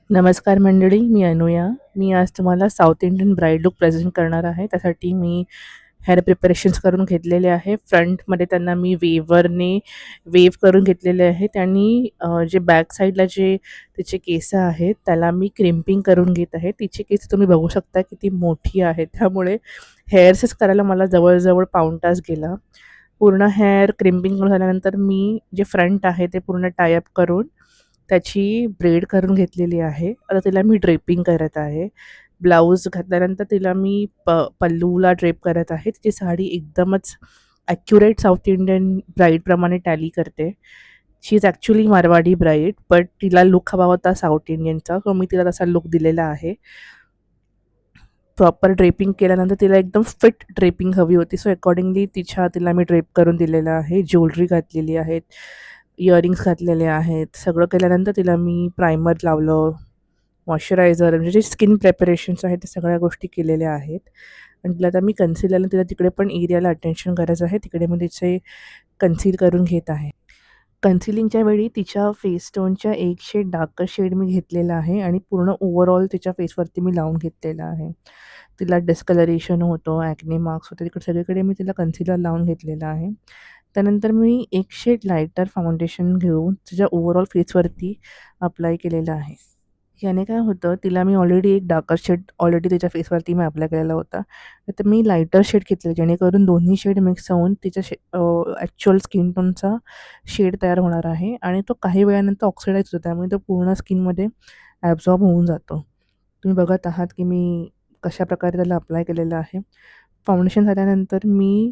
नमस्कार मंडळी, मी अनुया. मी आज तुम्हाला south Indian bride look present करणार आहे. त्यासाठी मी हेअर प्रिपरेशन्स करून घेतलेले आहे. फ्रंटमध्ये त्यांना मी वेव्ह करून घेतलेले आहेत आणि जे बॅक साईडला जे तिचे केस आहेत, त्याला मी क्रिम्पिंग करून घेत आहे. तिची केस तुम्ही बघू शकता किती मोठी आहे. त्यामुळे हेअर्सच करायला मला जवळ पाऊण तास गेला. पूर्ण हेअर क्रिम्पिंग झाल्यानंतर मी जे फ्रंट आहे ते पूर्ण टाय करून त्याची ब्रेड करून घेतलेली आहे. आता तिला मी ड्रेपिंग करत आहे. ब्लाऊज घातल्यानंतर तिला मी पल्लूला ड्रेप करत आहे. तिची साडी एकदमच ॲक्युरेट साऊथ इंडियन ब्राईडप्रमाणे टॅली करते. She is actually Marwari bride, but तिला लूक हवा होता साऊथ इंडियनचा, सो मी तिला तसा लूक दिलेला आहे. प्रॉपर ड्रेपिंग केल्यानंतर तिला एकदम फिट ड्रेपिंग हवी होती, सो अकॉर्डिंगली तिला मी ड्रेप करून दिलेलं आहे. ज्वेलरी घातलेली आहेत, इयरिंग्स घातलेले आहेत. सगळं केल्यानंतर तिला मी प्रायमर लावलं, मॉइश्चरायझर म्हणजे जे स्किन प्रिपरेशन्स आहेत ते सगळ्या गोष्टी केलेल्या आहेत. आणि तिला आता मी कन्सिलरला तिला तिकडे पण एरियाला अटेन्शन करायचं आहे. तिकडे मी तिचे कन्सील करून घेत आहे. कन्सिलिंगच्या वेळी तिच्या फेस टोनच्या एक शेड डार्कर शेड मी घेतलेला आहे आणि पूर्ण ओव्हरऑल तिच्या फेसवरती मी लावून घेतलेला आहे. तिला डिस्कलरेशन होतं, ॲक्ने मार्क्स होते, तिकडे सगळीकडे मी तिला कन्सिलर लावून घेतलेला आहे. त्यानंतर मी एक शेड लायटर फाउंडेशन घेऊन तिच्या ओव्हरऑल फेसवरती अप्लाय केलेलं आहे. याने काय होतं, तिला मी ऑलरेडी एक डार्कर शेड तिच्या फेसवरती मी अप्लाय केलेला होता. तर मी लायटर शेड घेतलं जेणेकरून दोन्ही शेड मिक्स होऊन तिच्या ॲक्चुअल स्किन टोनचा शेड तयार होणार आहे आणि तो काही वेळानंतर ऑक्सिडाइज होतो, त्यामुळे तो पूर्ण स्किनमध्ये ॲब्झॉर्ब होऊन जातो. तुम्ही बघत आहात की मी कशाप्रकारे त्याला अप्लाय केलेलं आहे. फाउंडेशन झाल्यानंतर मी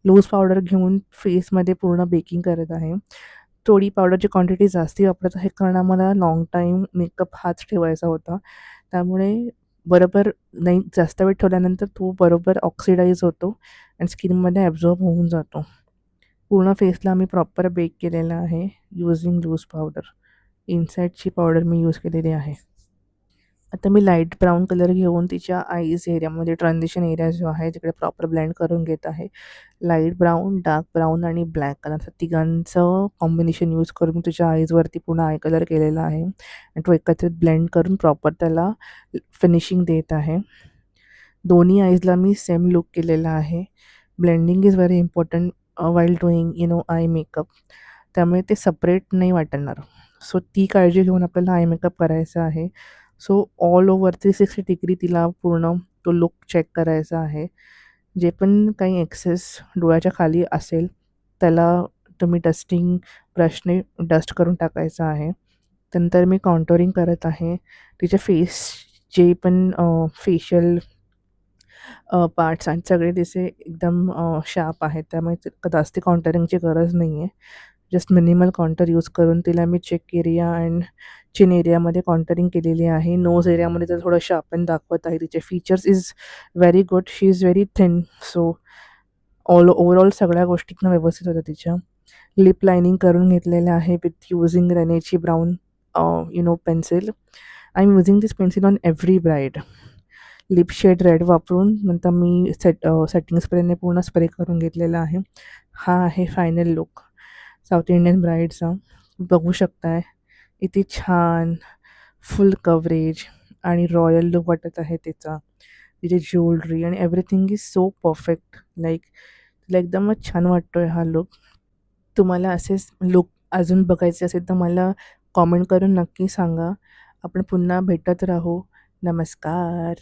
लूज पावडर घेऊन फेसमध्ये पूर्ण बेकिंग करत आहे. थोडी पावडरची क्वांटिटी जास्ती वापरत आहे, कारण आम्हाला लाँग टाईम मेकअप हाच ठेवायचा होता. त्यामुळे बरोबर नाही जास्त वेळ ठेवल्यानंतर तो बरोबर ऑक्सिडाइज होतो आणि स्किनमध्ये ॲब्झॉर्ब होऊन जातो. पूर्ण फेसला मी प्रॉपर बेक केलेलं आहे युजिंग लूज पावडर. इनसाईडची पावडर मी यूज केलेली आहे. आता मी लाईट ब्राऊन कलर घेऊन तिच्या आईज एरियामध्ये ट्रान्झिशन एरिया जो आहे तिकडे प्रॉपर ब्लेंड करून घेत आहे. लाईट ब्राऊन, डार्क ब्राऊन आणि ब्लॅक कलर तिघांचं कॉम्बिनेशन यूज करून तिच्या आईजवरती पूर्ण आय कलर केलेला आहे आणि तो एकत्रित ब्लेंड करून प्रॉपर त्याला फिनिशिंग देत आहे. दोन्ही आईजला मी सेम लूक केलेला आहे. Blending is very important while doing eye makeup. त्यामुळे ते सेपरेट नाही वाटणार. सो ती काळजी घेऊन आपल्याला आय मेकअप करायचा आहे. सो ऑल ओव्हर 360 डिग्री तिला पूर्ण तो लूक चेक करायचा आहे. जे पण काही एक्सेस डोळ्याच्या खाली असेल त्याला तुम्ही ब्रशने डस्ट करून टाकायचं आहे. नंतर मी कॉन्टोरिंग करत आहे. तिचे जे पण फेशियल पार्ट्स आहेत सगळे तिचे एकदम शार्प आहेत, त्यामुळे जास्ती कॉन्टरिंगची गरज नाही आहे. जस्ट मिनिमल कॉन्टर यूज करून तिला मी चेक एरिया अँड चिन एरियामध्ये कॉन्टरिंग केलेली आहे. नोज एरियामध्ये तर थोडं शार्पन दाखवत आहे. तिचे features is very good. She is very thin. So overall सगळ्या गोष्टी व्यवस्थित होत्या तिच्या. लिप लायनिंग करून घेतलेलं आहे विथ युजिंग रेनेची brown pencil. I am using this pencil on every bride. Lip shade red वापरून नंतर मी सेटिंग स्प्रेने पूर्ण स्प्रे करून घेतलेला आहे. हा आहे फायनल लुक साऊथ इंडियन ब्राईडचा. बघू शकताय किती छान फुल कव्हरेज आणि रॉयल लुक वाटत आहे तिचा. तिची ज्वेलरी आणि एव्हरीथिंग इज सो परफेक्ट. तिला एकदमच छान वाटतो आहे हा लुक. तुम्हाला असेच लुक अजून बघायचे असेल तर मला कॉमेंट करून नक्की सांगा. आपण पुन्हा भेटत राहू. नमस्कार.